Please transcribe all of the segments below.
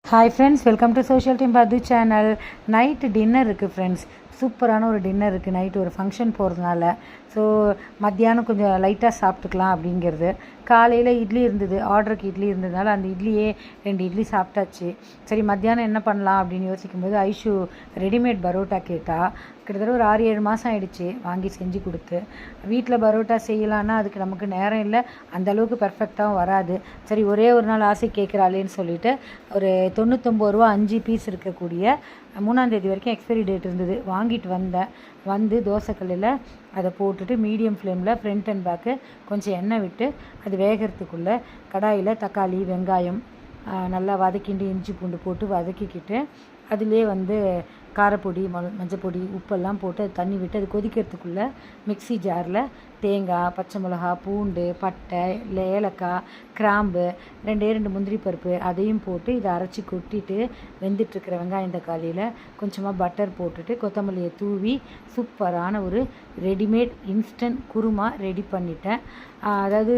Hi friends, welcome to social team பது channel. Night dinner இருக்குது friends. சூப்பரான ஒரு டின்னர் இருக்குது. நைட்டு ஒரு ஃபங்க்ஷன் போகிறதுனால ஸோ மத்தியானம் கொஞ்சம் லைட்டாக சாப்பிட்டுக்கலாம் அப்படிங்கிறது. காலையில் இட்லி இருந்தது, ஆர்டருக்கு இட்லி இருந்ததுனால அந்த இட்லியே 2 இட்லி சாப்பிட்டாச்சு. சரி மத்தியானம் என்ன பண்ணலாம் அப்படின்னு யோசிக்கும்போது ஐஷு ரெடிமேட் பரோட்டா கேட்டால். கிட்டத்தட்ட ஒரு 6-7 மாதம் ஆகிடுச்சு வாங்கி செஞ்சு கொடுத்து. வீட்டில் பரோட்டா செய்யலான்னா அதுக்கு நமக்கு நேரம் இல்லை, அந்தளவுக்கு பர்ஃபெக்டாகவும் வராது. சரி ஒரே ஒரு நாள் ஆசை கேட்குறாளேன்னு சொல்லிவிட்டு ஒரு 99 ரூபா 5 பீஸ் இருக்கக்கூடிய 3ஆம் தேதி வரைக்கும் எக்ஸ்பைரி டேட் இருந்தது, வாங்கிட்டு வந்தேன். வந்து தோசைக்கல்லில் அதை போட்டுட்டு மீடியம் ஃப்ளேமில் ஃப்ரண்ட் அண்ட் பேக்கு கொஞ்சம் எண்ணெய் விட்டு அது வேகிறதுக்குள்ளே கடாயில் தக்காளி வெங்காயம் நல்லா வதக்கிண்டு இஞ்சி பூண்டு போட்டு வதக்கிக்கிட்டு அதிலே வந்து காரப்பொடி மஞ்சப்பொடி உப்பெல்லாம் போட்டு அது தண்ணி விட்டு அது கொதிக்கிறதுக்குள்ளே மிக்ஸி ஜாரில் தேங்காய், பச்சை மிளகா, பூண்டு, பட்டை, ஏலக்காய், கிராம்பு, 2 முந்திரி பருப்பு அதையும் போட்டு இதை அரைச்சி கொட்டிட்டு வெந்துட்டுருக்கிற வெங்காயம் தக்காளியில் கொஞ்சமாக பட்டர் போட்டுட்டு கொத்தமல்லியை தூவி சூப்பரான ஒரு ரெடிமேட் இன்ஸ்டன்ட் குருமா ரெடி பண்ணிட்டேன். அதாவது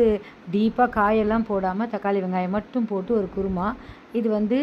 டீப்பாக காயெல்லாம் போடாமல் தக்காளி வெங்காயம் மட்டும் போட்டு ஒரு குருமா. இது வந்து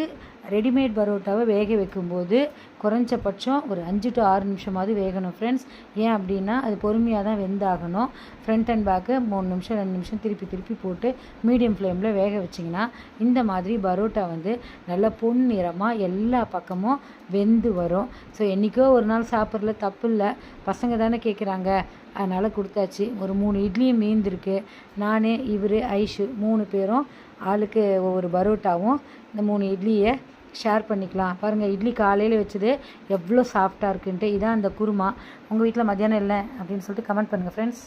ரெடிமேட் பரோட்டாவை வேக வைக்கும்போது குறைஞ்சபட்சம் ஒரு 5 to 6 நிமிஷமாவது வேகணும் ஃப்ரெண்ட்ஸ். ஏன் அப்படின்னா அது பொறுமையாக தான் வெந்தாகணும். ஃப்ரண்ட் அண்ட் பேக்கு 3 நிமிஷம் 2 நிமிஷம் திருப்பி போட்டு மீடியம் ஃப்ளேமில் வேக வச்சிங்கன்னா இந்த மாதிரி பரோட்டா வந்து நல்லா பொன்னிறமாக எல்லா பக்கமும் வெந்து வரும். ஸோ என்றைக்கோ ஒரு நாள் சாப்பிட்றதுல தப்பு இல்லை, பசங்க தானே கேட்குறாங்க, அதனால் கொடுத்தாச்சு. ஒரு 3 இட்லியும் மீந்திருக்கு. நான், இவர், ஐஷு 3 பேரும் ஆளுக்கு ஒவ்வொரு பரோட்டாவும் இந்த 3 இட்லியை ஷேர் பண்ணிக்கலாம். பாருங்கள், இட்லி காலையில் வச்சது எவ்வளோ சாஃப்டாக இருக்குன்ட்டு. இதான் அந்த குருமா. உங்கள் வீட்டில் மத்தியானம் இல்லை அப்படின்னு சொல்லிட்டு கமெண்ட் பண்ணுங்கள் ஃப்ரெண்ட்ஸ்.